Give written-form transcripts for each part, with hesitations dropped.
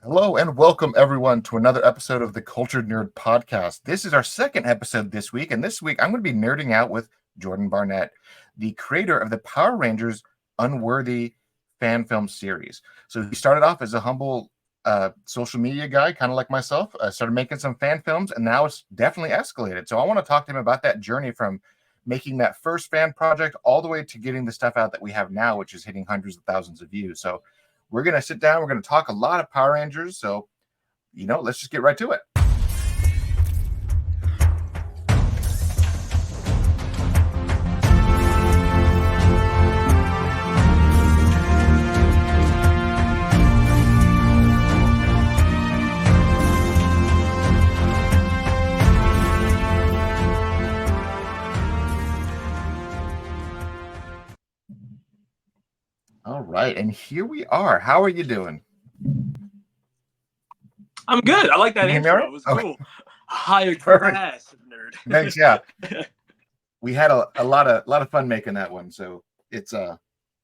Hello and welcome everyone to another episode of the Cultured Nerd Podcast. This is our second episode this week, and this week I'm going to be nerding out with Jourdan Barnett, the creator of the Power Rangers Unworthy fan film series. So he started off as a humble social media guy, kind of like myself, started making some fan films, and now it's definitely escalated. So I want to talk to him about that journey from making that first fan project all the way to getting the stuff out that we have now, which is hitting hundreds of thousands of views. So we're going to sit down. We're going to talk a lot of Power Rangers. So, let's just get right to it. All right. And here we are. How are you doing? I'm good. I like that intro. It was cool. Okay. Higher class nerd. Thanks. Yeah, we had a lot of fun making that one. So it's a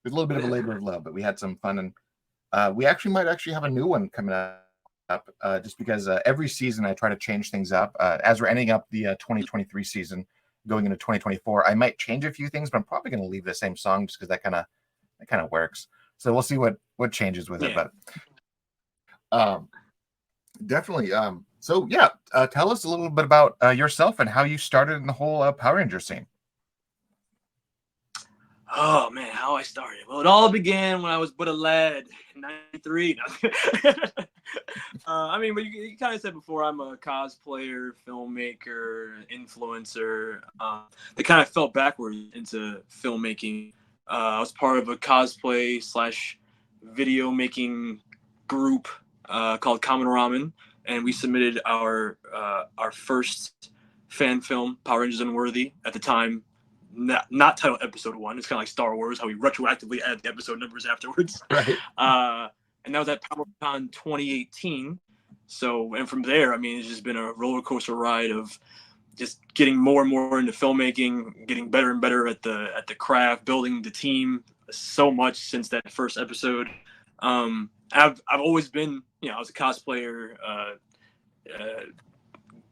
little bit of a labor of love, but we had some fun, and we might have a new one coming up. Just because every season I try to change things up. As we're ending up the 2023 season, going into 2024, I might change a few things, but I'm probably going to leave the same song just because that kind of works. So we'll see what changes with it. But definitely. Tell us a little bit about yourself and how you started in the whole Power Ranger scene. Oh man, how I started. Well, it all began when I was but a lad in '93. But you kind of said before, I'm a cosplayer, filmmaker, influencer. They kind of fell backwards into filmmaking. I was part of a cosplay / video making group called Common Ramen, and we submitted our first fan film, Power Rangers Unworthy, at the time. Not titled Episode 1. It's kind of like Star Wars, how we retroactively add the episode numbers afterwards. Right. And that was at PowerCon 2018. So, and from there, it's just been a roller coaster ride of just getting more and more into filmmaking, getting better and better at the craft, building the team so much since that first episode. I've always been, I was a cosplayer,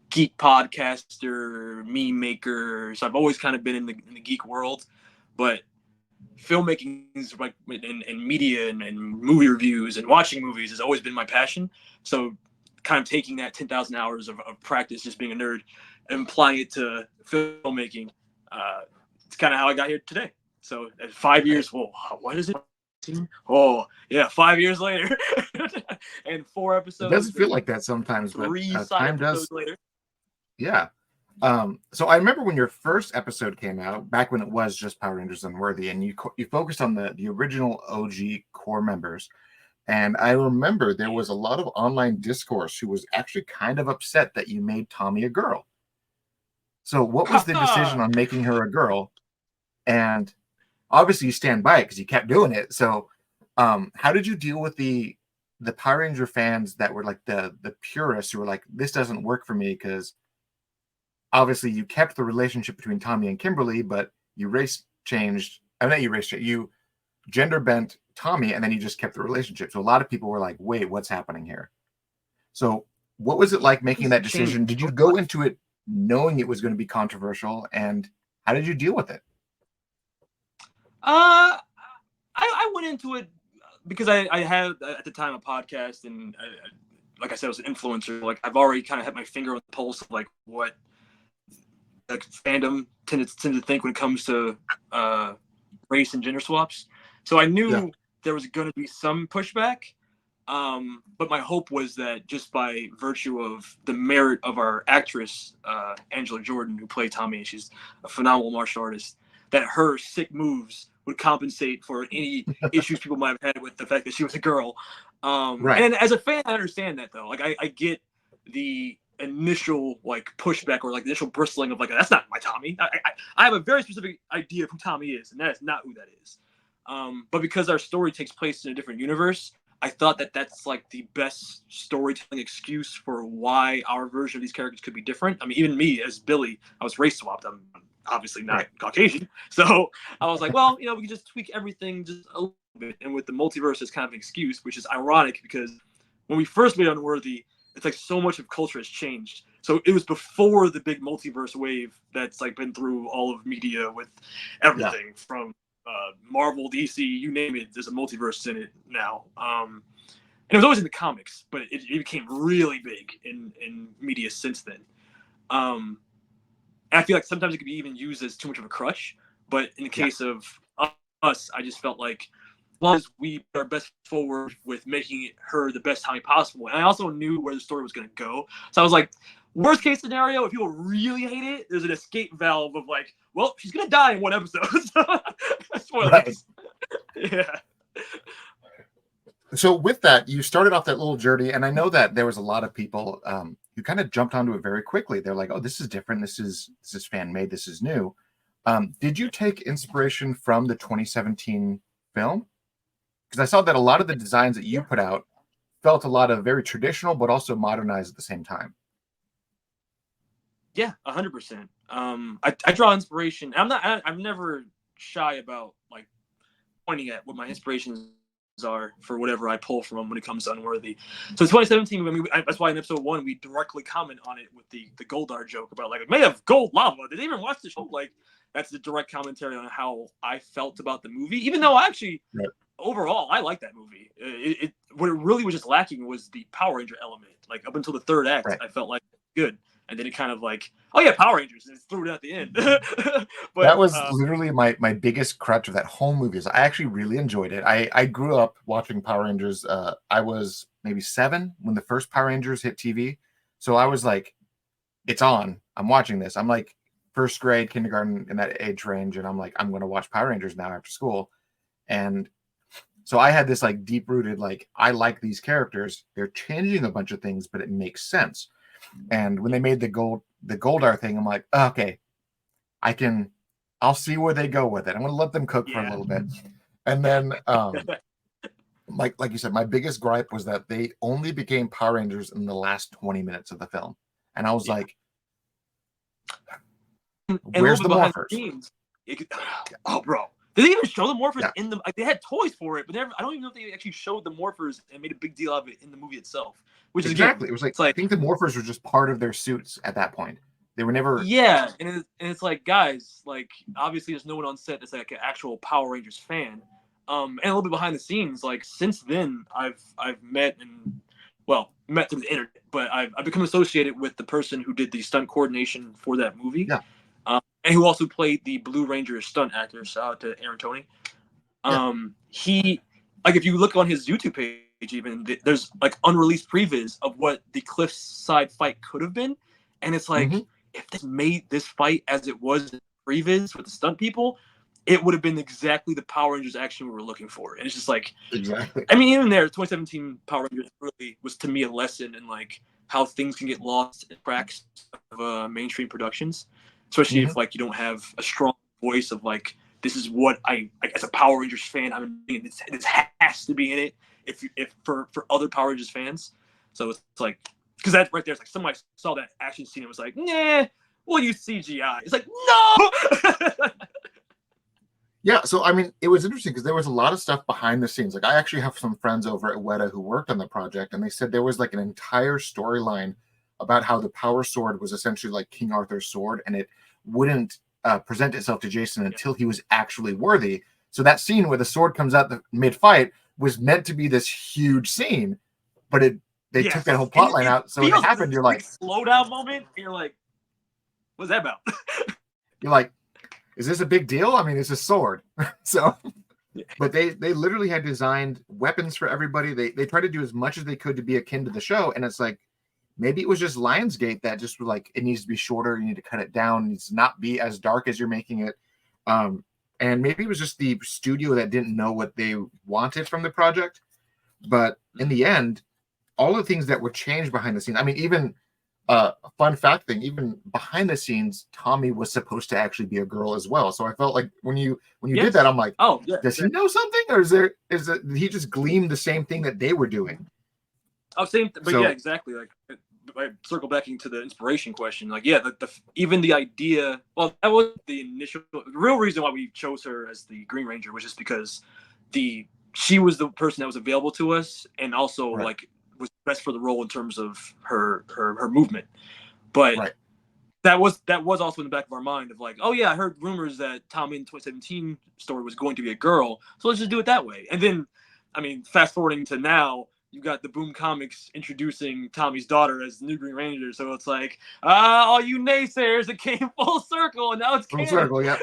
geek podcaster, meme maker. So I've always kind of been in the geek world, but filmmaking is like and media and movie reviews and watching movies has always been my passion. So kind of taking that 10,000 hours of practice, just being a nerd, and applying it to filmmaking. It's kind of how I got here today. So at 5 years, well, what is it? Oh yeah, 5 years later, and 4 episodes. It doesn't feel like that sometimes, but time does. Later. Yeah. So I remember when your first episode came out, back when it was just Power Rangers Unworthy, and you focused on the original OG core members. And I remember there was a lot of online discourse who was actually kind of upset that you made Tommy a girl. So what was the decision on making her a girl? And obviously you stand by it because you kept doing it. So how did you deal with the Power Ranger fans that were like the purists who were like, this doesn't work for me because obviously you kept the relationship between Tommy and Kimberly, but you you gender bent Tommy, and then you just kept the relationship. So a lot of people were like, wait, what's happening here? So what was it like making that decision? Did you go into it knowing it was going to be controversial, and how did you deal with it? I went into it because I had at the time a podcast, and like I said, I was an influencer. Like I've already kind of had my finger on the pulse of like what like fandom tend to think when it comes to race and gender swaps. So I knew there was going to be some pushback, but my hope was that just by virtue of the merit of our actress, Angela Jourdan, who played Tommy, and she's a phenomenal martial artist, that her sick moves would compensate for any issues people might have had with the fact that she was a girl. Right. And as a fan, I understand that though. Like I get the initial like pushback or like the initial bristling of like, that's not my Tommy. I have a very specific idea of who Tommy is, and that is not who that is. But because our story takes place in a different universe, I thought that that's like the best storytelling excuse for why our version of these characters could be different. I mean, even me as Billy, I was race swapped. I'm obviously not Caucasian. So I was like, well, we can just tweak everything just a little bit. And with the multiverse as kind of an excuse, which is ironic because when we first made Unworthy, it's like so much of culture has changed. So it was before the big multiverse wave that's like been through all of media with everything from Marvel, DC, you name it. There's a multiverse in it now. And it was always in the comics, but it became really big in media since then. And I feel like sometimes it could be even used as too much of a crutch. But in the case of us, I just felt like as long as we put our best forward with making her the best Tommy possible. And I also knew where the story was going to go. So I was like, worst case scenario, if people really hate it, there's an escape valve of like, well, she's going to die in one episode. Spoilers. Right. Yeah. So with that, you started off that little journey, and I know that there was a lot of people who kind of jumped onto it very quickly. They're like, "Oh, this is different. This is fan made. This is new." Did you take inspiration from the 2017 film? Because I saw that a lot of the designs that you put out felt a lot of very traditional, but also modernized at the same time. Yeah, 100%. I draw inspiration. I'm never shy about like pointing at what my inspirations are for whatever I pull from them when it comes to Unworthy. So 2017, I mean, that's why in episode 1 we directly comment on it with the Goldar joke about like made of gold lava. Did they even watch the show? Like that's the direct commentary on how I felt about the movie. Even though I actually overall I like that movie. What it really was just lacking was the Power Ranger element. Like up until the third act, I felt like good. And then it kind of like, oh yeah, Power Rangers, and it threw it at the end. But that was literally my biggest crutch of that whole movie. Is I actually really enjoyed it. I grew up watching Power Rangers. I was maybe 7 when the first Power Rangers hit TV. So I was like, it's on. I'm watching this. I'm like first grade, kindergarten in that age range. And I'm like, I'm going to watch Power Rangers now after school. And so I had this like deep rooted, like, I like these characters. They're changing a bunch of things, but it makes sense. And when they made the Goldar thing, I'm like, okay, I'll see where they go with it. I'm going to let them cook for a little bit. And then, like you said, my biggest gripe was that they only became Power Rangers in the last 20 minutes of the film. And I was like, where's the morphers? Oh, bro. Did they even show the morphers in the? Like, they had toys for it, but I don't even know if they actually showed the morphers and made a big deal of it in the movie itself. Which is exactly. It was like, I think the morphers were just part of their suits at that point. They were never. Yeah, and it's like, guys, like obviously there's no one on set that's like an actual Power Rangers fan. And a little bit behind the scenes, like since then I've met through the internet, but I've become associated with the person who did the stunt coordination for that movie. Yeah. And who also played the Blue Ranger stunt actor. Shout out to Aaron Toney. He, like, if you look on his YouTube page, even there's like unreleased previs of what the cliffside fight could have been, and it's like if they made this fight as it was in previs with the stunt people, it would have been exactly the Power Rangers action we were looking for. And it's just like, exactly. I mean, even there, 2017 Power Rangers really was to me a lesson in like how things can get lost in cracks of mainstream productions. Especially if like you don't have a strong voice of like, this is what I as a Power Rangers fan, I'm in. This has to be in it. If for other Power Rangers fans, so it's like, because that's right there. It's like somebody saw that action scene and was like, nah, we'll use CGI. It's like, no. Yeah, so I mean, it was interesting because there was a lot of stuff behind the scenes. Like I actually have some friends over at Weta who worked on the project, and they said there was like an entire storyline about how the power sword was essentially like King Arthur's sword, and it wouldn't present itself to Jason until he was actually worthy. So that scene where the sword comes out the mid-fight was meant to be this huge scene, but they took that whole plot line out. So when it happened, you're like, slow down moment. And you're like, what's that about? You're like, is this a big deal? I mean, it's a sword. So, but they literally had designed weapons for everybody. They tried to do as much as they could to be akin to the show, and it's like, maybe it was just Lionsgate that just was like, it needs to be shorter. You need to cut it down. It needs to not be as dark as you're making it. And maybe it was just the studio that didn't know what they wanted from the project. But in the end, all the things that were changed behind the scenes. I mean, even a fun fact thing, even behind the scenes, Tommy was supposed to actually be a girl as well. So I felt like when you did that, I'm like, oh, does he know something, or did he just glean the same thing that they were doing? I was saying, but yeah, exactly. Like, I circle back into the inspiration question. Like, yeah, even the idea. Well, that was the initial, the real reason why we chose her as the Green Ranger was just because she was the person that was available to us, and also like was best for the role in terms of her movement. But Right. that was also in the back of our mind of like, oh yeah, I heard rumors that Tommy in the 2017 story was going to be a girl, so let's just do it that way. And then, I mean, fast forwarding to now, you got the Boom Comics introducing Tommy's daughter as the new Green Ranger, so it's like, all you naysayers, it came full circle, and now it's Full canon. circle, yeah.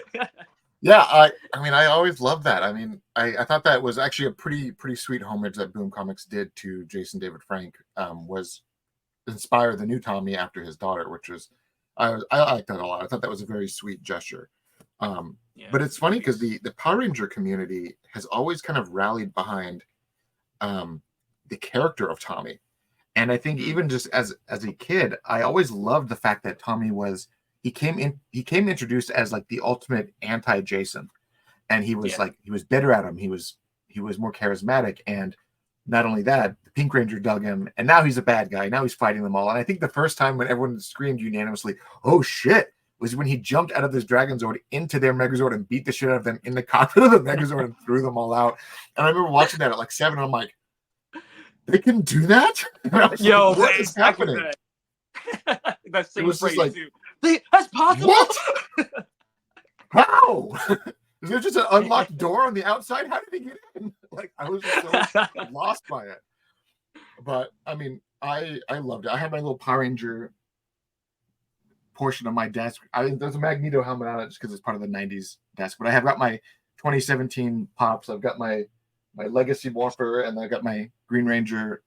Yeah, I mean, I always loved that. I mean, I thought that was actually a pretty sweet homage that Boom Comics did to Jason David Frank, was inspire the new Tommy after his daughter, which was I liked that a lot. I thought that was a very sweet gesture. Yeah. But it's funny because the Power Ranger community has always kind of rallied behind the character of Tommy. And I think even just as a kid, I always loved the fact that Tommy came introduced as like the ultimate anti-Jason. And he was like, he was better at him. He was more charismatic. And not only that, the Pink Ranger dug him, and now he's a bad guy. Now he's fighting them all. And I think the first time when everyone screamed unanimously, "Oh shit," was when he jumped out of this Dragon Zord into their Megazord and beat the shit out of them in the cockpit of the Megazord and threw them all out. And I remember watching that at like 7, and I'm like, they can do that? Yo, like, what is happening? That same it was phrase just like, too. That's possible. What? How? Is there just an unlocked door on the outside? How did he get in? Like, I was just so lost by it. But I mean, I loved it. I have my little Power Ranger portion of my desk. There's a Magneto helmet on it just because it's part of the 90s desk. But I have got my 2017 pops. I've got my Legacy Warper, and I've got my Green Ranger,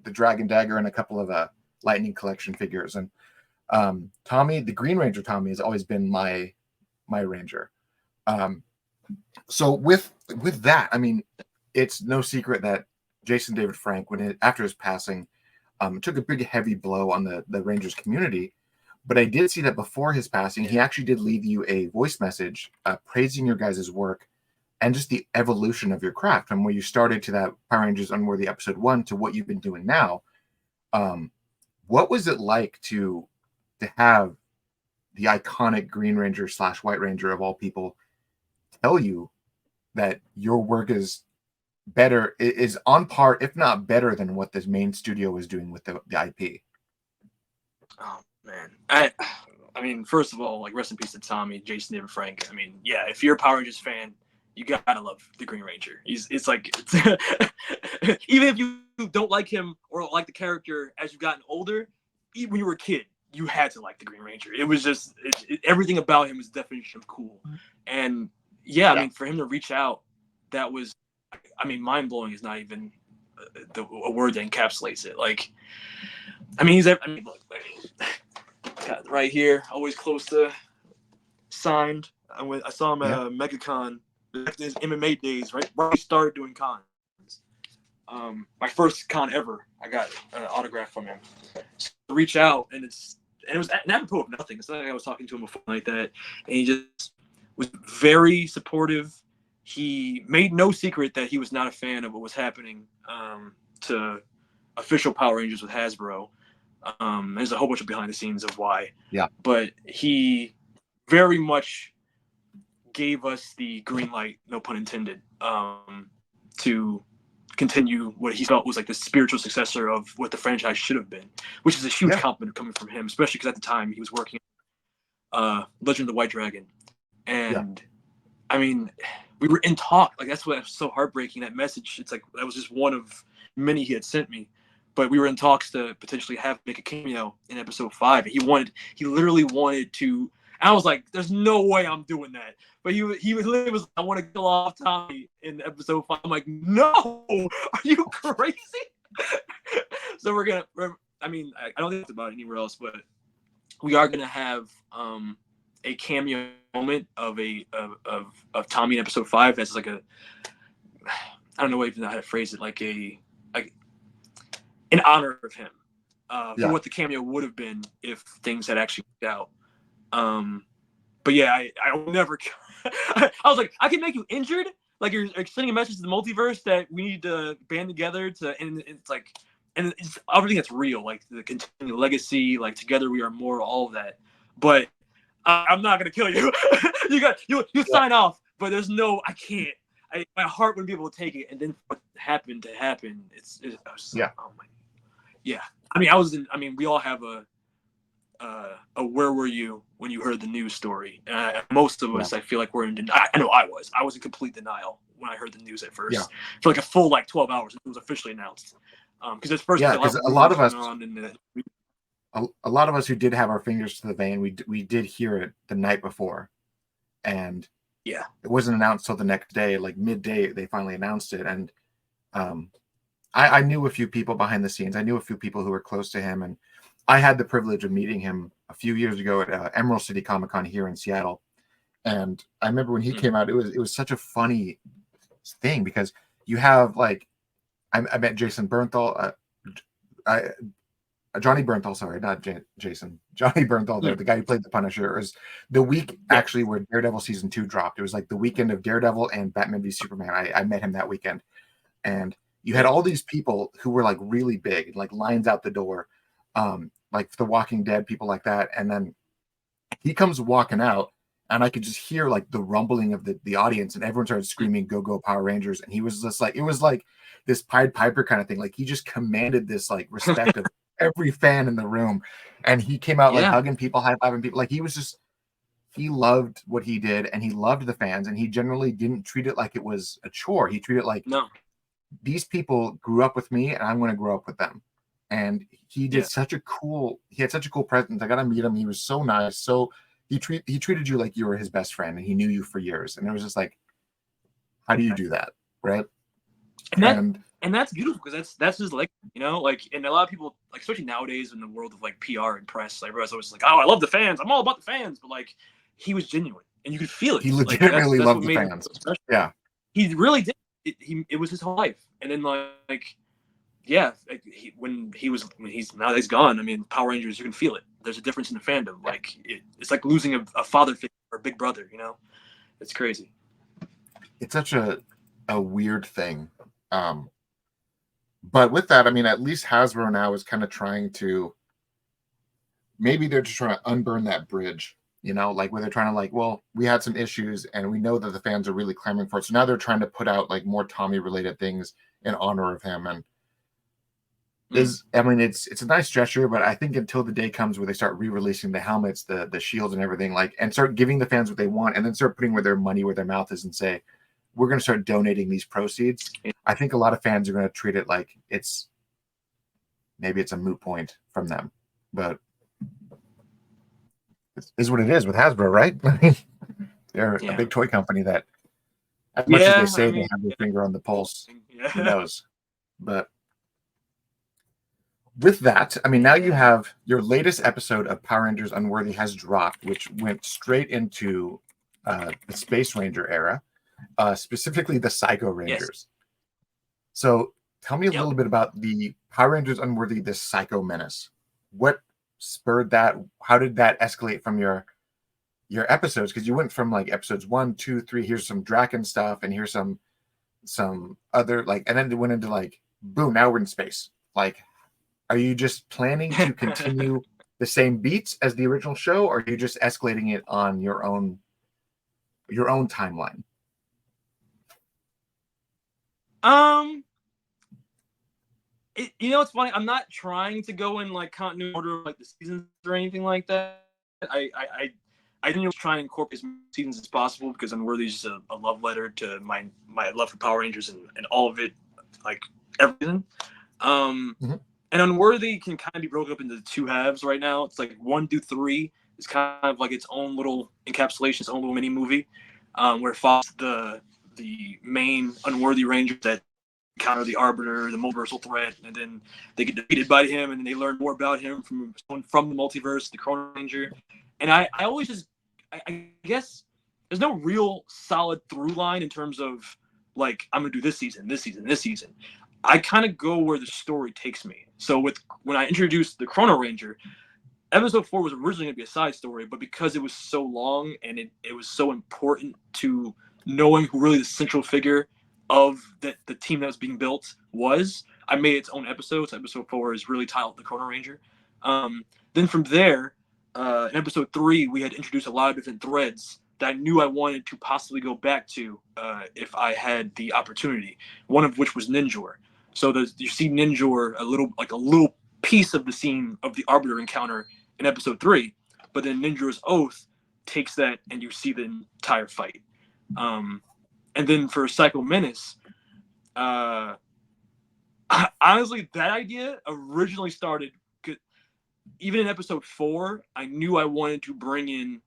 the Dragon Dagger, and a couple of Lightning Collection figures. And Tommy, the Green Ranger Tommy, has always been my Ranger. So with that, I mean, it's no secret that Jason David Frank, after his passing, took a big heavy blow on the Rangers community. But I did see that before his passing, he actually did leave you a voice message praising your guys' work and just the evolution of your craft, from where you started to that Power Rangers Unworthy episode 1 to what you've been doing now. What was it like to have the iconic Green Ranger / White Ranger of all people tell you that your work is on par, if not better, than what this main studio is doing with the IP? Oh man, I mean, first of all, like, rest in peace to Tommy, Jason David Frank. I mean, yeah, if you're a Power Rangers fan, you gotta love the Green Ranger. It's even if you don't like him or like the character as you've gotten older, even when you were a kid, you had to like the Green Ranger. It was just everything about him was the definition of cool. And yeah, I mean, for him to reach out, that was, I mean, mind blowing is not even a word that encapsulates it. Like, I mean, look, got it right here, always close to signed. I saw him at a MegaCon back in his MMA days, right when he started doing cons. My first con ever, I got an autograph from him. So reach out, and it was apropos of nothing. It's not like I was talking to him before like that, and he just was very supportive. He made no secret that he was not a fan of what was happening to official Power Rangers with Hasbro. There's a whole bunch of behind the scenes of why. Yeah. But he very much gave us the green light, no pun intended, to continue what he felt was like the spiritual successor of what the franchise should have been, which is a huge compliment coming from him, especially because at the time he was working Legend of the White Dragon. And I mean, we were in talk. Like, that's what was so heartbreaking, that message. It's like that was just one of many he had sent me. But we were in talks to potentially make a cameo in episode 5. And he literally wanted to. I was like, there's no way I'm doing that. But he literally was, I want to kill off Tommy in episode 5. I'm like, no, are you crazy? So I mean, I don't think it's about anywhere else, but we are going to have a cameo moment of Tommy in episode 5 as like I don't know even how to phrase it, like in honor of him for what the cameo would have been if things had actually worked out. But yeah, I will never. I was like, I can make you injured. Like, you're sending a message to the multiverse that we need to band together and it's like, and it's everything that's real, like the continuing legacy, like together we are more, all of that. But I'm not gonna kill you. you sign off, but there's no, I can't. My heart wouldn't be able to take it. And then what happened to happen? It's oh my. Yeah, we all have a where were you when you heard the news story? Most of Yeah. us, I feel like we're in denial. I know I was in complete denial when I heard the news at Yeah. first for like a full 12 hours. It was officially announced. Because at first Yeah, there's a lot because of a lot rumors of us, going on, and a lot of us who did have our fingers to the vein, we did hear it the night before, and yeah, it wasn't announced till the next day, like midday. They finally announced it, and um, I knew a few people behind the scenes. I knew a few people who were close to him, and I had the privilege of meeting him a few years ago at Emerald City Comic Con here in Seattle. And I remember when he came out, it was such a funny thing because you have like I met Jason Bernthal, I, Johnny Bernthal, sorry, not Jason, Johnny Bernthal, the guy who played the Punisher. It was the week actually where Daredevil season 2 dropped. It was like the weekend of Daredevil and Batman v Superman. I met him that weekend, and you had all these people who were like really big, like lines out the door, like The Walking Dead, people like that. And then he comes walking out, and I could just hear like the rumbling of the audience, and everyone started screaming, "Go, go, Power Rangers!" And he was just like, it was like this Pied Piper kind of thing. Like he just commanded this like respect of every fan in the room. And he came out like yeah, hugging people, high-fiving people. Like he was just, he loved what he did, and he loved the fans, and he generally didn't treat it like it was a chore. He treated it like, no, these people grew up with me and I'm going to grow up with them. And he did yeah, he had such a cool presence. I got to meet him. He was so nice. So he treated you like you were his best friend, and he knew you for years. And it was just like, how do you do that? Right. and that And and that's beautiful because that's just like and a lot of people like especially nowadays in the world of like PR and press, like everyone's always like, oh, I love the fans, I'm all about the fans, but like he was genuine and you could feel it. he Like that's legitimately that's loved what the made him fans. so special. Yeah. He really did. It was his whole life, and then yeah, like when he's now that he's gone. I mean, Power Rangers, you can feel it. There's a difference in the fandom. Like it's like losing a father figure or a big brother. It's crazy. It's such a weird thing. But with that, I mean, at least Hasbro now is kind of trying to, maybe they're just trying to unburn that bridge, like where they're trying to like, well, we had some issues and we know that the fans are really clamoring for it. So now they're trying to put out like more Tommy related things in honor of him. And I mean, it's a nice gesture, but I think until the day comes where they start re-releasing the helmets, the shields and everything, like, and start giving the fans what they want, and then start putting where their money, where their mouth is, and say, we're going to start donating these proceeds. I think a lot of fans are going to treat it like maybe it's a moot point from them, but it is what it is with Hasbro, right? I mean, they're a Yeah. big toy company that, as much as they Yeah. say they have their finger on the pulse, Yeah. who knows? But with that, I mean, now you have your latest episode of Power Rangers Unworthy has dropped, which went straight into the Space Ranger era, specifically the Psycho Rangers. Yes. So tell me a Yep. little bit about the Power Rangers Unworthy, the Psycho Menace. What spurred that? How did that escalate from your episodes? Because you went from like episodes 1, 2, 3, here's some Draken stuff, and here's some other like, and then it went into like, boom, now we're in space. Like, are you just planning to continue the same beats as the original show, or are you just escalating it on your own timeline? It's funny. I'm not trying to go in like continuity order of like the seasons or anything like that. I didn't really try and incorporate as many seasons as possible because Unworthy is just a love letter to my love for Power Rangers and all of it, like everything. And Unworthy can kind of be broken up into two halves right now. It's like 1 through 3 is kind of like its own little encapsulation, its own little mini movie, where it follows the main Unworthy Rangers that encounter the Arbiter, the multiversal threat, and then they get defeated by him, and then they learn more about him from the multiverse, the Chrono Ranger. And I always just, I guess, there's no real solid through line in terms of like I'm gonna do this season, this season, this season. I kind of go where the story takes me. So when I introduced the Chrono Ranger, episode 4 was originally going to be a side story, but because it was so long and it was so important to knowing who really the central figure of the team that was being built was, I made its own episode. So episode 4 is really titled The Chrono Ranger. Then from there, in episode 3, we had introduced a lot of different threads that I knew I wanted to possibly go back to if I had the opportunity. One of which was Ninjor. So you see Ninjor a little piece of the scene of the Arbiter encounter in episode 3, but then Ninja's Oath takes that and you see the entire fight. And then for Psycho Menace, honestly, that idea originally started, even in episode 4, I knew I wanted to bring in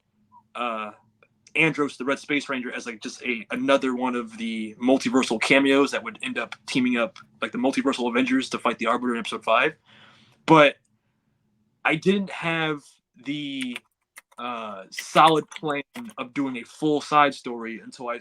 Andros, the Red Space Ranger, as like just another one of the multiversal cameos that would end up teaming up like the multiversal Avengers to fight the Arbiter in episode 5. But I didn't have the solid plan of doing a full side story until I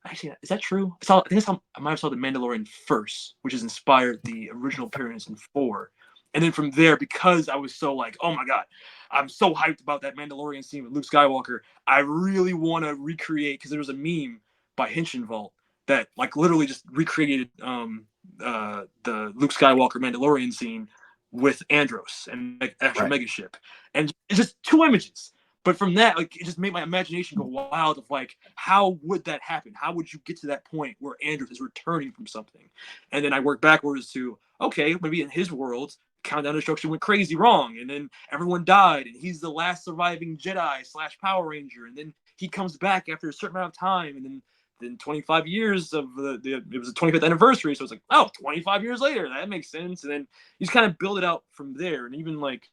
actually, is that true? I think I might have saw The Mandalorian first, which has inspired the original appearance in 4. And then from there, because I was so like, oh my God, I'm so hyped about that Mandalorian scene with Luke Skywalker, I really want to recreate, because there was a meme by Hinchinvault that like literally just recreated the Luke Skywalker Mandalorian scene with Andros and like extra mega ship. And it's just 2 images. But from that, like, it just made my imagination go wild of like, how would that happen? How would you get to that point where Andros is returning from something? And then I work backwards to, okay, maybe in his world, Countdown Destruction went crazy wrong, and then everyone died, and he's the last surviving Jedi / Power Ranger, and then he comes back after a certain amount of time, and then 25 years of it was the 25th anniversary, so it's like, oh, 25 years later, that makes sense. And then you just kind of build it out from there. And even like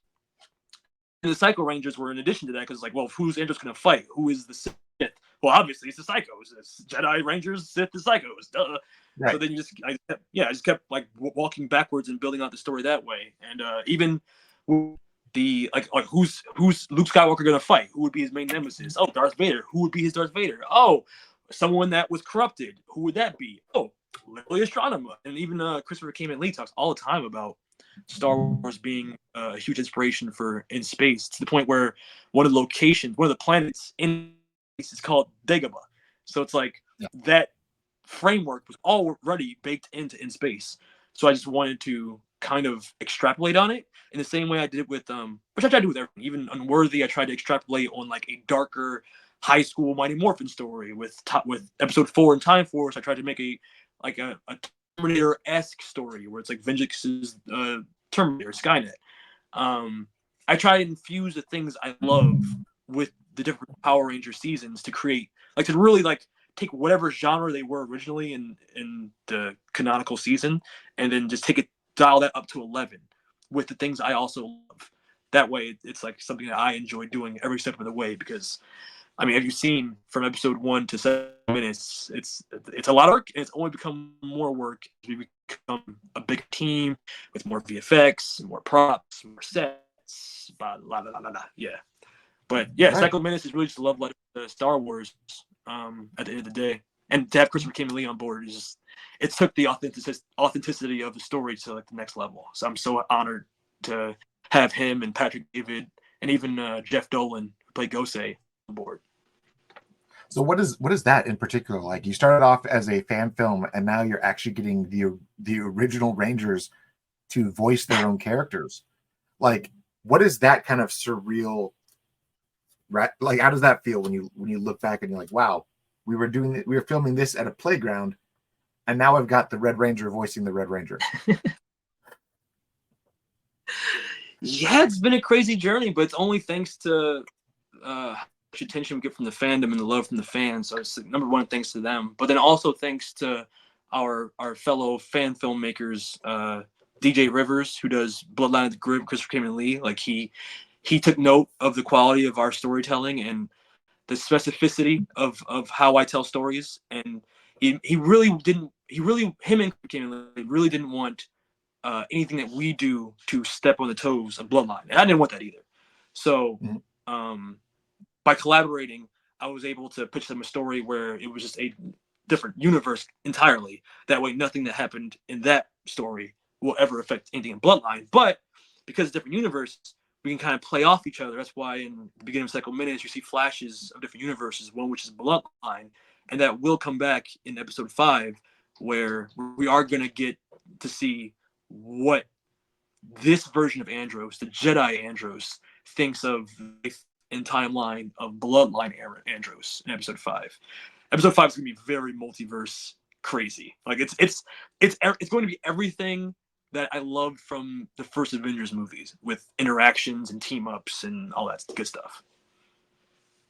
the Psycho Rangers were in addition to that, because like, well, who's Andros going to fight? Who is the Sith? Well, obviously it's the Psychos. It's Jedi, Rangers, Sith, the Psychos. Duh. Right. So then I just kept like walking backwards and building out the story that way. And even the like who's Luke Skywalker going to fight? Who would be his main nemesis? Oh, Darth Vader. Who would be his Darth Vader? Oh, someone that was corrupted. Who would that be? Oh, literally Astronomer. And even Christopher Cayman Lee talks all the time about Star Wars being a huge inspiration for in space, to the point where one of the planets in space is called Dagobah. So it's like that framework was already baked into in space. So I just wanted to kind of extrapolate on it in the same way I did with which I tried to do with everything. Even Unworthy, I tried to extrapolate on like a darker high school Mighty Morphin story with episode 4 and Time Force. I tried to make a Terminator-esque story where it's like Vengeance's Terminator, Skynet. I try to infuse the things I love with the different Power Ranger seasons to create, like, to really like take whatever genre they were originally in the canonical season, and then just dial that up to 11 with the things I also love. That way, it's like something that I enjoy doing every step of the way, because I mean, have you seen from episode 1 to 7 minutes? It's a lot of work, and it's only become more work as we become a big team with more VFX, more props, more sets, blah, blah, blah, blah, blah. Yeah. But yeah, right. Psycho Menace is really just a love letter to Star Wars at the end of the day. And to have Christopher Cayman Lee on board is just, it took the authenticity of the story to like the next level. So I'm so honored to have him and Patrick David and even Jeff Dolan, who played Gosei, on board. So what is that in particular like? You started off as a fan film, and now you're actually getting the original Rangers to voice their own characters. Like, what is that kind of surreal? Like, how does that feel when you look back and you're like, wow, we were filming this at a playground, and now I've got the Red Ranger voicing the Red Ranger. Yeah, it's been a crazy journey, but it's only thanks to much attention we get from the fandom and the love from the fans. So it's number one, thanks to them, but then also thanks to our fellow fan filmmakers, DJ Rivers, who does Bloodline of the Grip, Christopher Cayman Lee. Like he took note of the quality of our storytelling and the specificity of how I tell stories, and him and Cayman Lee really didn't want anything that we do to step on the toes of Bloodline, and I didn't want that either. So by collaborating, I was able to pitch them a story where it was just a different universe entirely. That way, nothing that happened in that story will ever affect anything in Bloodline. But because it's different universes, we can kind of play off each other. That's why in the beginning of Psycho Menace, you see flashes of different universes, one which is Bloodline, and that will come back in episode 5, where we are going to get to see what this version of Andros, the Jedi Andros, thinks of and timeline of Bloodline era Andros in episode 5. Episode 5 is going to be very multiverse crazy. Like it's going to be everything that I loved from the first Avengers movies, with interactions and team ups and all that good stuff.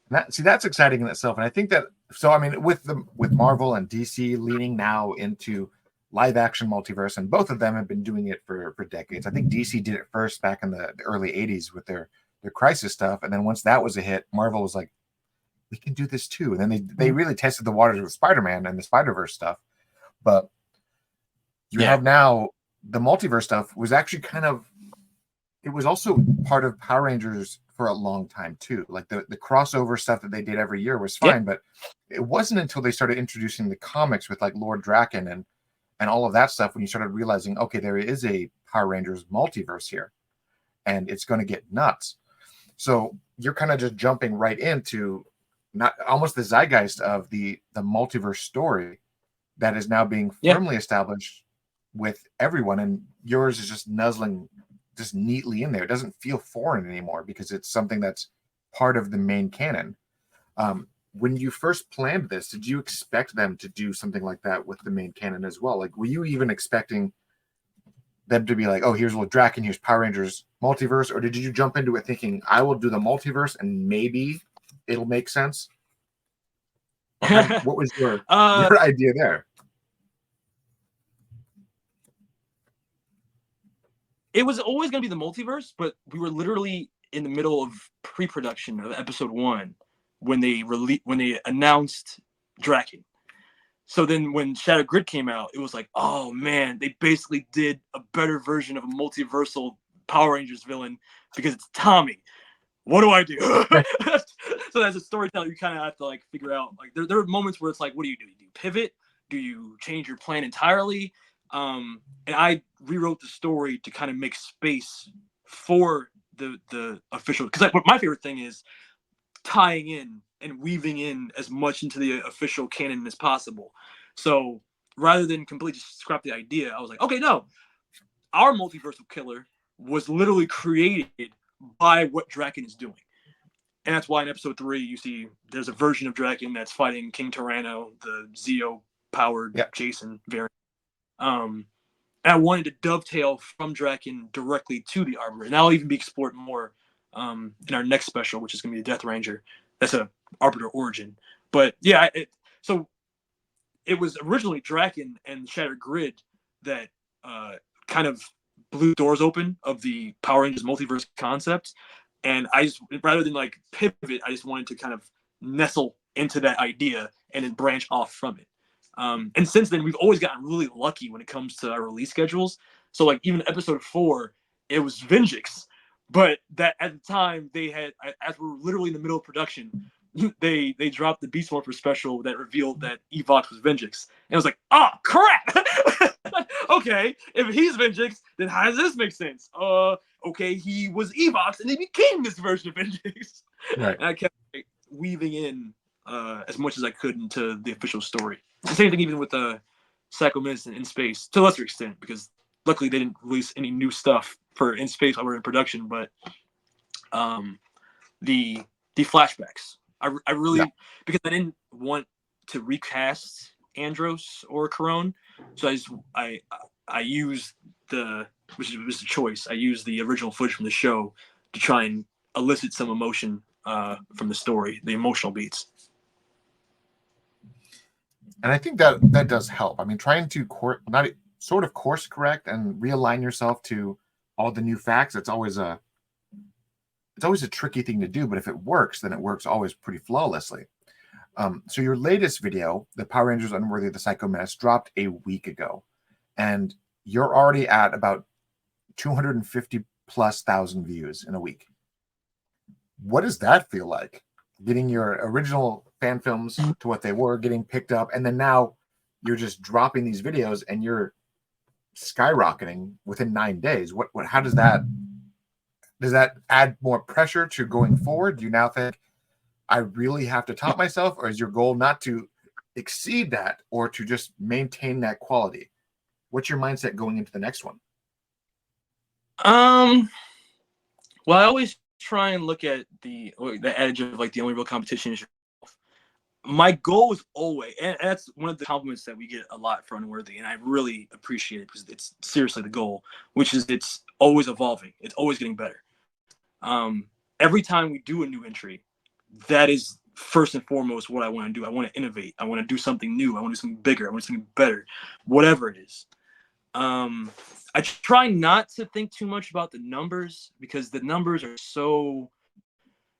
That's exciting in itself, and I think that, so I mean, with Marvel and DC leaning now into live action multiverse, and both of them have been doing it for decades. I think DC did it first back in the early 80s with their Crisis stuff, and then once that was a hit, Marvel was like, we can do this too. And then they really tested the waters with Spider-Man and the Spider-Verse stuff. But you have now the multiverse stuff was actually it was also part of Power Rangers for a long time too. Like the crossover stuff that they did every year was fine, but it wasn't until they started introducing the comics with like Lord Draken and all of that stuff when you started realizing, okay, there is a Power Rangers multiverse here, and it's going to get nuts. So you're kind of just jumping right into not almost the zeitgeist of the multiverse story that is now being firmly established with everyone, and yours is just nuzzling just neatly in there. It doesn't feel foreign anymore because it's something that's part of the main canon. When you first planned this, did you expect them to do something like that with the main canon as well? Like, were you even expecting them to be like, oh, here's Lord Draken, here's Power Rangers multiverse, or did you jump into it thinking, I will do the multiverse and maybe it'll make sense? What was your idea there? It was always going to be the multiverse, but we were literally in the middle of pre-production of episode 1 when they announced Draken. So then when Shattered Grid came out, it was like, oh man, they basically did a better version of a multiversal Power Rangers villain because it's Tommy. What do I do? So as a storyteller, you kind of have to like figure out, like there are moments where it's like, what do you do? Do you pivot? Do you change your plan entirely? And I rewrote the story to kind of make space for the official, because like, my favorite thing is tying in and weaving in as much into the official canon as possible. So rather than completely just scrap the idea, I was like, okay, no, our multiversal killer was literally created by what Draken is doing. And that's why in episode 3, you see there's a version of Draken that's fighting King Tyranno, the Zeo-powered Jason variant. And I wanted to dovetail from Draken directly to the Arbiter. And that'll even be explored more in our next special, which is going to be the Death Ranger. That's a Arbiter origin. But yeah, so it was originally Draken and Shattered Grid that kind of blew doors open of the Power Rangers multiverse concept. And I just, rather than like pivot, I just wanted to kind of nestle into that idea and then branch off from it. And since then, we've always gotten really lucky when it comes to our release schedules. So like even episode 4, it was Vengix, but that at the time they had, as we were literally in the middle of production, they dropped the Beast Morpher special that revealed that Evox was Vengix. And I was like, oh crap! Okay, if he's Vengix, then how does this make sense? Okay, he was Evox and he became this version of Vengix. Right. And I kept like, weaving in as much as I could into the official story. The same thing even with Psycho Medicine in Space, to a lesser extent, because luckily they didn't release any new stuff for In Space while we were in production, but the flashbacks. I really, because I didn't want to recast Andros or Corone, so I used which was a choice. I used the original footage from the show to try and elicit some emotion from the story, the emotional beats. And I think that does help. I mean, trying to sort of course correct and realign yourself to all the new facts, it's always a tricky thing to do, but if it works, then it works always pretty flawlessly. So your latest video, the Power Rangers Unworthy of the Psycho Menace, dropped a week ago, and you're already at about 250,000+ views in a week. What does that feel like? Getting your original fan films to what they were, getting picked up, and then now you're just dropping these videos and you're skyrocketing within 9 days. How does that add more pressure to going forward? Do you now think I really have to top myself, or is your goal not to exceed that or to just maintain that quality? What's your mindset going into the next one? Well, I always try and look at the edge of like the only real competition is yourself. my goal is always, and that's one of the compliments that we get a lot for Unworthy, and I really appreciate it because it's seriously the goal, which is it's always evolving. It's always getting better. Every time we do a new entry, that is first and foremost what I want to do. I want to innovate. I want to do something new. I want to do something bigger. I want to do something better, whatever it is. I try not to think too much about the numbers because the numbers are so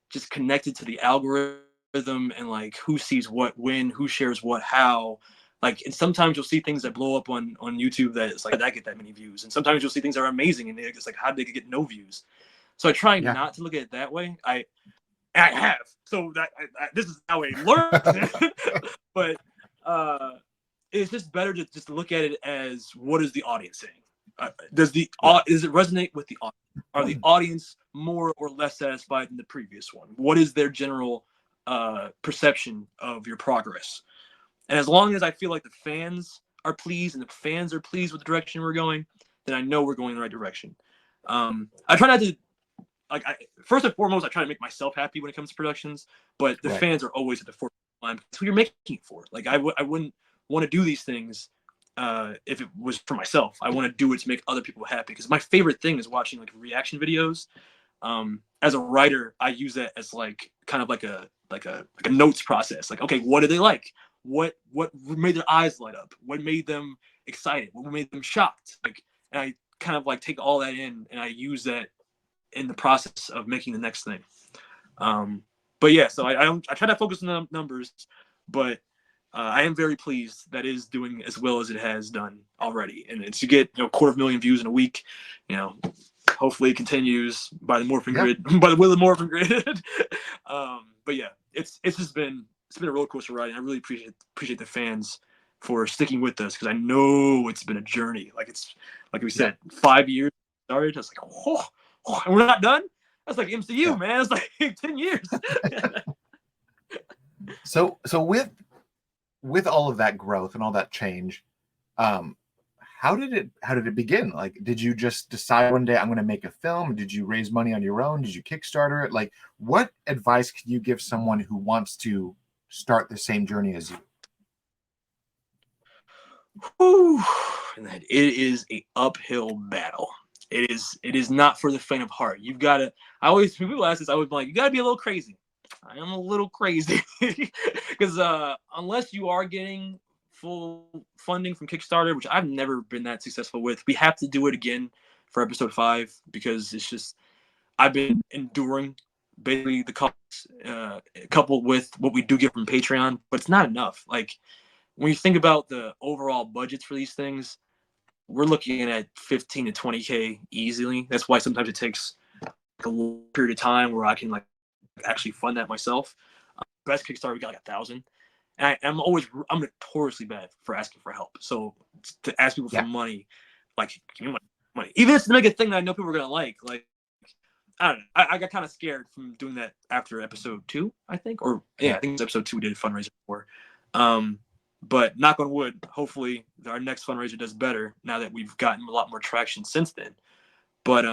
just connected to the algorithm and like who sees what when, who shares what how. Like, and sometimes you'll see things that blow up on YouTube that it's like that get that many views, and sometimes you'll see things that are amazing and it's like how did they get no views? So I try Yeah. not to look at it that way. I have, so that this is how I learned. But it's just better to just look at it as what is the audience saying? Does it resonate with the audience? Are the audience more or less satisfied than the previous one? What is their general perception of your progress? And as long as I feel like the fans are pleased and the fans are pleased with the direction we're going, then I know we're going in the right direction. I try not to first and foremost, I try to make myself happy when it comes to productions, but the fans are always at the forefront of line. That's who you're making it for. Like I wouldn't want to do these things if it was for myself. I want to do it to make other people happy because my favorite thing is watching like reaction videos. As a writer, I use that as like kind of like a notes process. Like, okay, what did they like? What made their eyes light up? What made them excited? What made them shocked? Like, and I kind of like take all that in and I use that in the process of making the next thing. But yeah, so I try to focus on the numbers, but I am very pleased that it is doing as well as it has done already. And it's to get 250,000 views in a week, hopefully it continues by the morphing grid, by the will of the morphing grid. But yeah, it's been a roller coaster ride, and I really appreciate the fans for sticking with us because I know it's been a journey. Like we said, 5 years started. I was like, and we're not done. That's like MCU, man. It's like 10 years. So with all of that growth and all that change, how did it begin? Like, did you just decide one day I'm going to make a film? Did you raise money on your own? Did you Kickstarter it? Like, what advice can you give someone who wants to start the same journey as you? Whew. It is a uphill battle. It is not for the faint of heart. You've got to. When people ask this, I always be like, you got to be a little crazy. I am a little crazy because unless you are getting full funding from Kickstarter, which I've never been that successful with, we have to do it again for episode 5 because it's just I've been enduring basically the costs coupled with what we do get from Patreon, but it's not enough. Like when you think about the overall budgets for these things, we're looking at 15 to 20K easily. That's why sometimes it takes a long period of time where I can like actually fund that myself. Best Kickstarter, we got like 1,000. And I'm notoriously bad for asking for help. So to ask people for money, like give me money, even if it's to make a thing that I know people are gonna like I don't know. I got kind of scared from doing that after episode 2, I think, or I think it was episode 2 we did a fundraiser for. But knock on wood, hopefully our next fundraiser does better now that we've gotten a lot more traction since then. But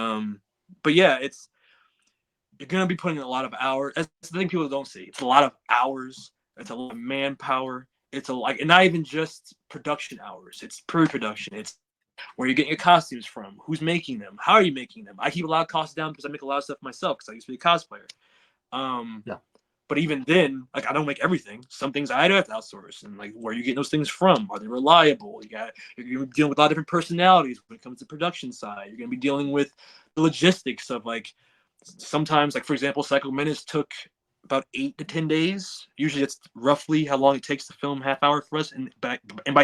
yeah, you're gonna be putting in a lot of hours. That's the thing people don't see. It's a lot of hours. It's a lot of manpower. It's and not even just production hours. It's pre-production. It's where you're getting your costumes from, who's making them, how are you making them. I keep a lot of costs down because I make a lot of stuff myself because I used to be a cosplayer. But even then, like I don't make everything. Some things I do have to outsource, and like where are you getting those things from? Are they reliable? You're dealing with a lot of different personalities when it comes to production side. You're gonna be dealing with the logistics of like sometimes, like for example, Psycho Menace took about 8 to 10 days. Usually, it's roughly how long it takes to film half hour for us, and by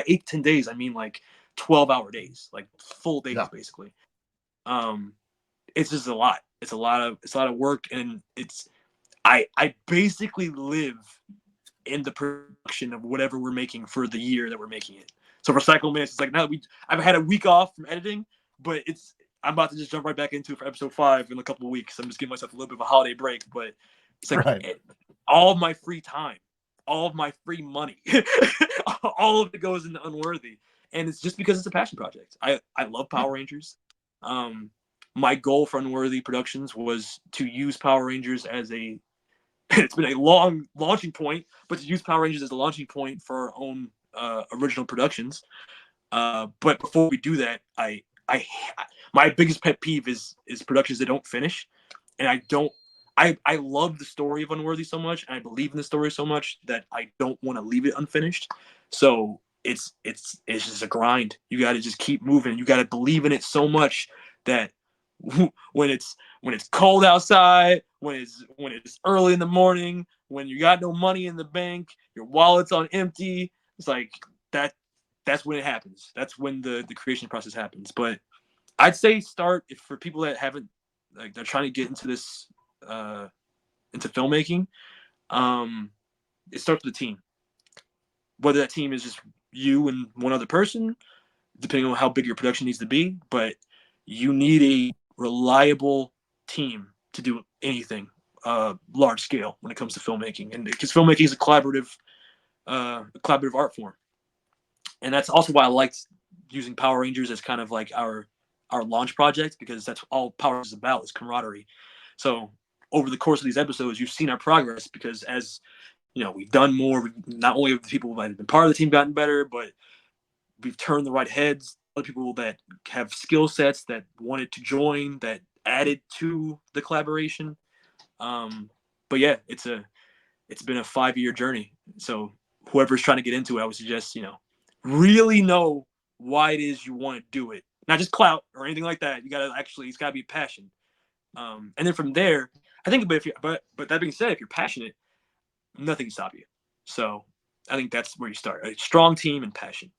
8 to 10 days, I mean like 12-hour days, like full days basically. It's just a lot. It's a lot of work, and I basically live in the production of whatever we're making for the year that we're making it. So for Psycho Minutes, it's like now I've had a week off from editing, but I'm about to just jump right back into it for episode 5 in a couple of weeks. I'm just giving myself a little bit of a holiday break, but it's like all of my free time, all of my free money, all of it goes into Unworthy. And it's just because it's a passion project. I love Power Rangers. My goal for Unworthy Productions was to use Power Rangers as a it's been a long launching point, but to use Power Rangers as a launching point for our own original productions. But before we do that, I my biggest pet peeve is productions that don't finish, and I love the story of Unworthy so much, and I believe in the story so much that I don't want to leave it unfinished. So it's just a grind. You got to just keep moving. You got to believe in it so much that when it's cold outside, when it's early in the morning, when you got no money in the bank, your wallet's on empty, it's like that's when it happens. That's when the creation process happens. But I'd say start if for people that haven't, like, they're trying to get into this into filmmaking. It starts with a team. Whether that team is just you and one other person, depending on how big your production needs to be, but you need a reliable team to do anything large scale when it comes to filmmaking, and because filmmaking is a collaborative art form, and that's also why I liked using Power Rangers as kind of like our launch project, because that's all Power is about, is camaraderie. So over the course of these episodes, you've seen our progress, because as you know, we've done more. Not only have the people that have been part of the team gotten better, but we've turned the right heads. Other people that have skill sets that wanted to join, that added to the collaboration. But yeah, it's been a 5-year journey. So whoever's trying to get into it, I would suggest, really know why it is you want to do it. Not just clout or anything like that. You gotta actually, it's gotta be passion. And then from there, I think, but that being said, if you're passionate, nothing can stop you. So I think that's where you start. A strong team and passion.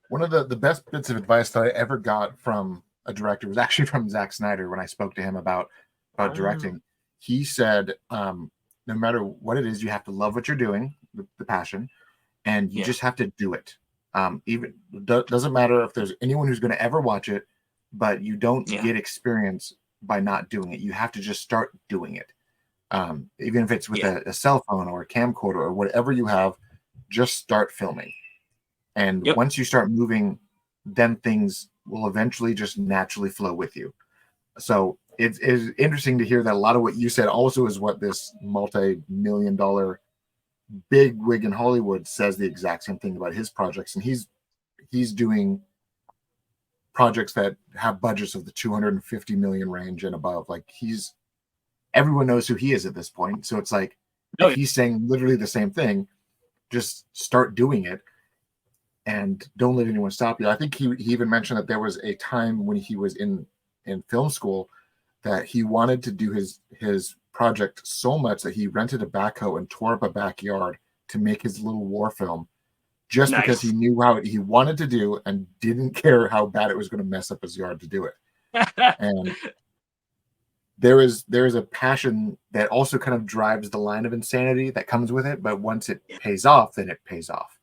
One of the best bits of advice that I ever got from a director was actually from Zack Snyder when I spoke to him about directing. He said, no matter what it is, you have to love what you're doing, the passion, and you just have to do it. Even doesn't matter if there's anyone who's going to ever watch it, but you don't get experience by not doing it. You have to just start doing it. Even if it's with a cell phone or a camcorder or whatever you have, just start filming. And once you start moving, then things will eventually just naturally flow with you. So it's interesting to hear that a lot of what you said also is what this multi-million-dollar big wig in Hollywood says the exact same thing about his projects. And he's doing projects that have budgets of the 250 million range and above. Like, everyone knows who he is at this point. So it's like, if he's saying literally the same thing, just start doing it. And don't let anyone stop you. I think he even mentioned that there was a time when he was in film school that he wanted to do his project so much that he rented a backhoe and tore up a backyard to make his little war film, just because he knew how he wanted to do and didn't care how bad it was going to mess up his yard to do it. And there is a passion that also kind of drives the line of insanity that comes with it. But once it pays off, then it pays off.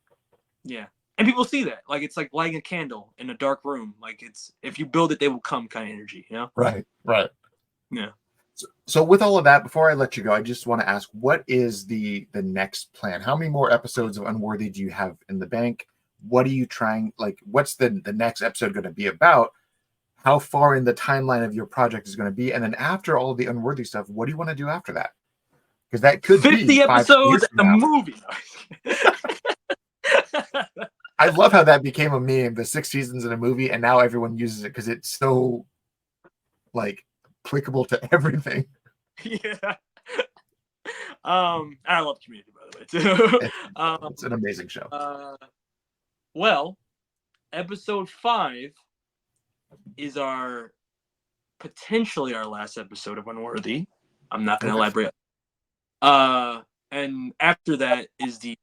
Yeah. And people see that. Like, it's like lighting a candle in a dark room. Like, it's, if you build it, they will come kind of energy, Right. Yeah. So with all of that, before I let you go, I just want to ask, what is the next plan? How many more episodes of Unworthy do you have in the bank? What are you trying, like, what's the next episode going to be about? How far in the timeline of your project is going to be? And then after all the Unworthy stuff, what do you want to do after that? Because that could 50 be 5 episodes years in a movie. I love how that became a meme, the 6 seasons in a movie, and now everyone uses it because it's so, like, applicable to everything. Yeah. I love Community, by the way, too. It's an amazing show. Well, episode 5 is potentially our last episode of Unworthy. I'm not going to elaborate. And after that is the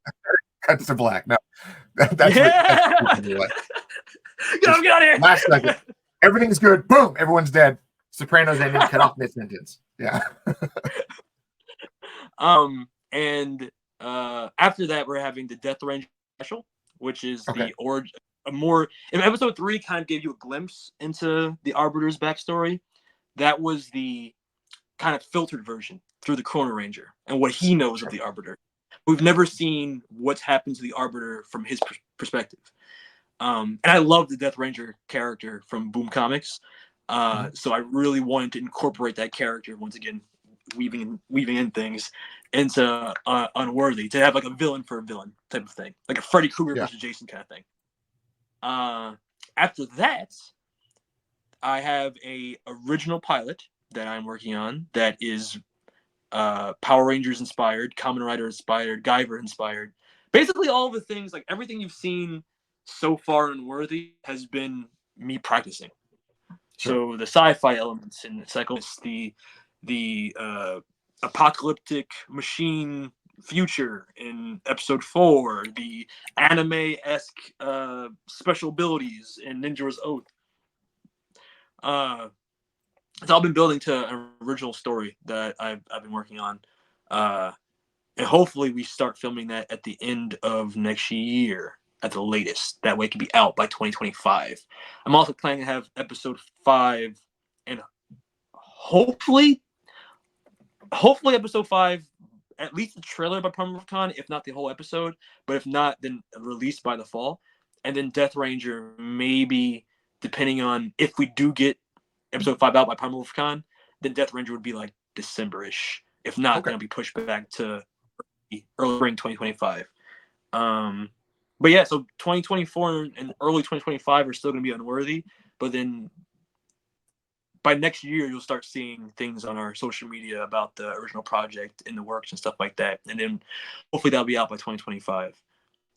cuts to black. No, that's get out of here. Last second, everything's good. Boom, everyone's dead. Sopranos ending. Cut off mid sentence. Yeah. And after that, we're having the Death Ranger special, which is the origin. In episode 3 kind of gave you a glimpse into the Arbiter's backstory. That was the kind of filtered version through the Chrono Ranger and what he knows of the Arbiter. We've never seen what's happened to the Arbiter from his perspective. And I love the Death Ranger character from Boom Comics. So I really wanted to incorporate that character once again weaving in things into Unworthy, to have like a villain for a villain type of thing, like a Freddy Krueger versus Jason kind of thing. After that, I have a original pilot that I'm working on that is Power Rangers inspired, Kamen Rider inspired, Guyver inspired. Basically, all the things, like everything you've seen so far in Worthy has been me practicing. Sure. So the sci-fi elements in the apocalyptic machine future in episode 4, the anime-esque special abilities in Ninja's Oath. It's all been building to an original story that I've been working on. And hopefully we start filming that at the end of next year at the latest. That way it can be out by 2025. I'm also planning to have episode 5 and hopefully episode 5, at least the trailer by PumRuffCon, if not the whole episode. But if not, then released by the fall. And then Death Ranger, maybe, depending on if we do get episode 5 out by PumRuffCon, then Death Ranger would be like December-ish. If not, then it'll be pushed back to early spring 2025. But yeah, so 2024 and early 2025 are still going to be Unworthy. But then by next year, you'll start seeing things on our social media about the original project in the works and stuff like that. And then hopefully that'll be out by 2025.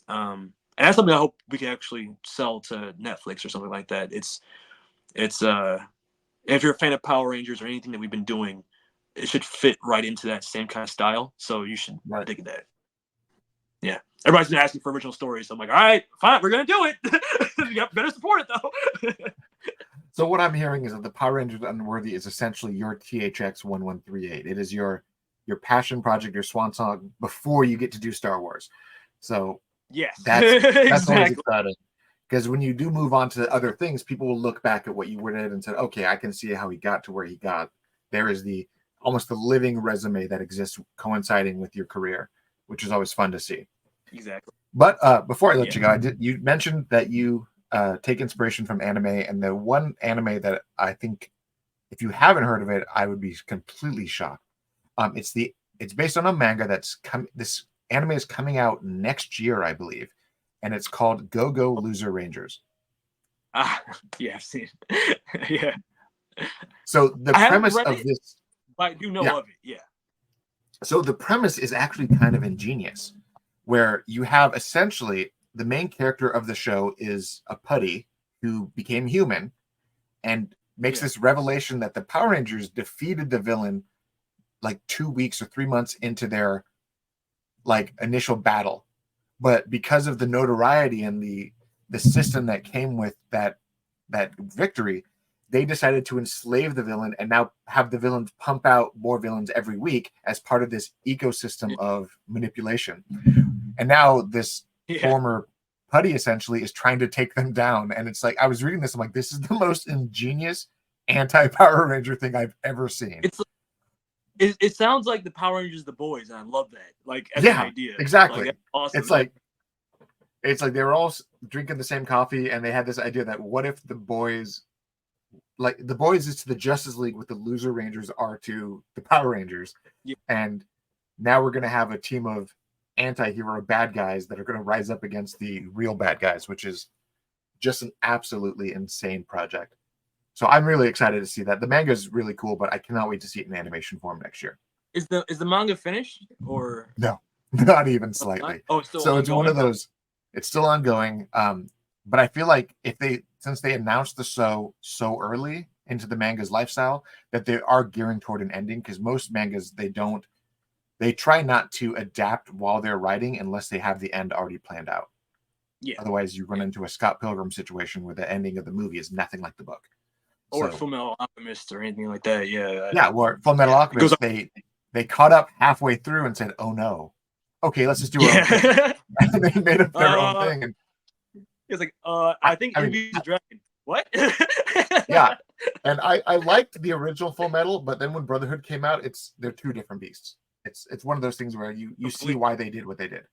And that's something I hope we can actually sell to Netflix or something like that. It's if you're a fan of Power Rangers or anything that we've been doing, it should fit right into that same kind of style. So you should dig that. Yeah. Everybody's been asking for original stories. So I'm like, all right, fine, we're going to do it. You better support it, though. So what I'm hearing is that the Power Rangers Unworthy is essentially your THX 1138. It is your passion project, your swan song before you get to do Star Wars. So yes, that's exactly. always exciting. Because when you do move on to other things, people will look back at what you did and said, okay, I can see how he got to where he got. There is almost the living resume that exists coinciding with your career, which is always fun to see. Exactly. But before I let you go, you mentioned that you take inspiration from anime, and the one anime that I think, if you haven't heard of it, I would be completely shocked. It's based on a manga this anime is coming out next year, I believe, and it's called Go Go Loser Rangers. Yeah, I've seen it. Yeah. So the premise of this, but I do know of it. Yeah. So the premise is actually kind of ingenious, where you have essentially the main character of the show is a putty who became human and makes this revelation that the Power Rangers defeated the villain like 2 weeks or 3 months into their like initial battle. But because of the notoriety and the system that came with that victory, they decided to enslave the villain and now have the villains pump out more villains every week as part of this ecosystem of manipulation. And now this former putty essentially is trying to take them down. And it's like, I was reading this, I'm like, this is the most ingenious anti-Power Ranger thing I've ever seen. It sounds like the Power Rangers, the boys, and I love that. Like, as an idea. Exactly. Like, awesome. It's like they were all drinking the same coffee, and they had this idea that what if the boys is to the Justice League what the loser Rangers are to the Power Rangers. Yeah. And now we're going to have a team of anti-hero bad guys that are going to rise up against the real bad guys, which is just an absolutely insane project. So I'm really excited to see that. The manga is really cool, but I cannot wait to see it in animation form next year. Is the manga finished or no? Not even slightly. It's still so ongoing. It's one of those. It's still ongoing. But I feel like since they announced the show so early into the manga's lifestyle, that they are gearing toward an ending, because most mangas they try not to adapt while they're writing unless they have the end already planned out. Yeah. Otherwise, you run into a Scott Pilgrim situation where the ending of the movie is nothing like the book. Or Full Metal Alchemist or anything like that. Yeah. Yeah. Well, Full Metal Alchemist, they caught up halfway through and said, "Oh no, okay, let's just do our own thing." And they made up their own thing. And it's like, I think Envy's a dragon. What? Yeah. And I liked the original Full Metal, but then when Brotherhood came out, they're two different beasts. It's one of those things where you see why they did what they did.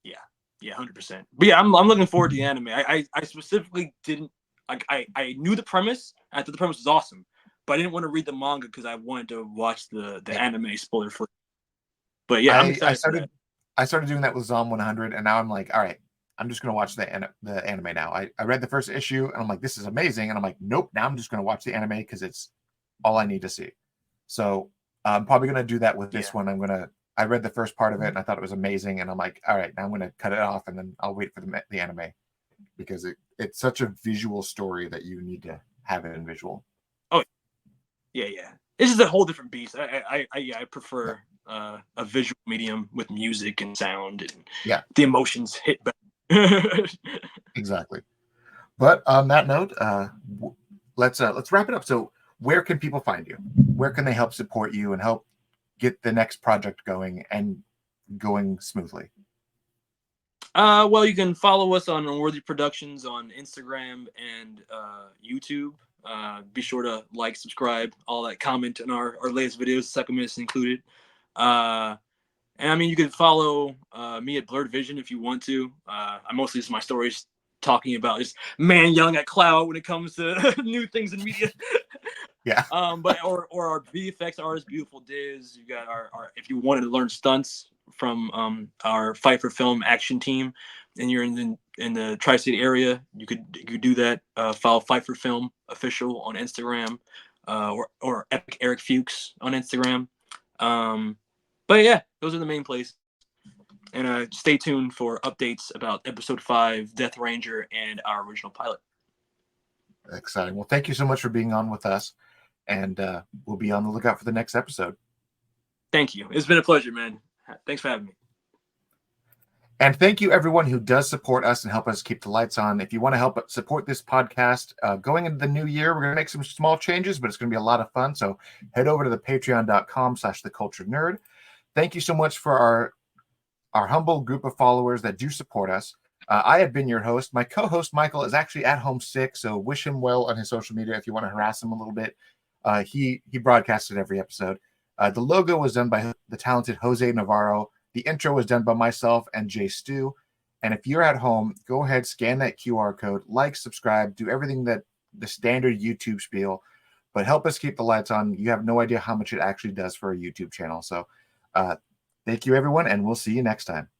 Yeah, 100%. But yeah, I'm looking forward to the anime. I specifically didn't. I knew the premise. I thought the premise was awesome, but I didn't want to read the manga because I wanted to watch the Yeah. anime spoiler free. But yeah, I'm excited for that. I started doing that with Zom 100, and now I'm like, all right, I'm just gonna watch the anime now. I read the first issue, and I'm like, this is amazing, and I'm like, nope, now I'm just gonna watch the anime because it's all I need to see. So I'm probably gonna do that with this one. I read the first part of it, and I thought it was amazing, and I'm like, all right, now I'm gonna cut it off, and then I'll wait for the anime because it's such a visual story that you need to have it in visual. Oh, yeah. This is a whole different beast. I prefer a visual medium with music and sound, and the emotions hit better. Exactly. But on that note, let's wrap it up. So, where can people find you? Where can they help support you and help get the next project going and going smoothly? Well, you can follow us on Unworthy Productions on Instagram and YouTube. Be sure to like, subscribe, all that, comment on our latest videos, second minutes included. And I mean, you can follow me at Blurred Vision if you want to. I mostly just my stories talking about just man yelling at cloud when it comes to new things in media. Yeah. But or our VFX artist, Beautiful Diz. You got our if you wanted to learn stunts from our Fight for Film action team, and you're in the Tri-State area, you could do that. Follow Fight for Film official on Instagram, or Epic Eric Fuchs on Instagram. But yeah, those are the main places. And stay tuned for updates about episode 5, Death Ranger, and our original pilot. Exciting. Well, thank you so much for being on with us, and we'll be on the lookout for the next episode. Thank you. It's been a pleasure, man. Thanks for having me. And thank you, everyone who does support us and help us keep the lights on. If you want to help support this podcast, going into the new year, we're going to make some small changes, but it's going to be a lot of fun. So head over to the patreon.com/theculturednerd. Thank you so much for our humble group of followers that do support us. I have been your host. My co-host, Michael, is actually at home sick, so wish him well on his social media if you want to harass him a little bit. He broadcasted every episode. The logo was done by the talented Jose Navarro. The intro was done by myself and Jay Stu. And if you're at home, go ahead, scan that QR code, like, subscribe, do everything that the standard YouTube spiel, but help us keep the lights on. You have no idea how much it actually does for a YouTube channel. So thank you, everyone, and we'll see you next time.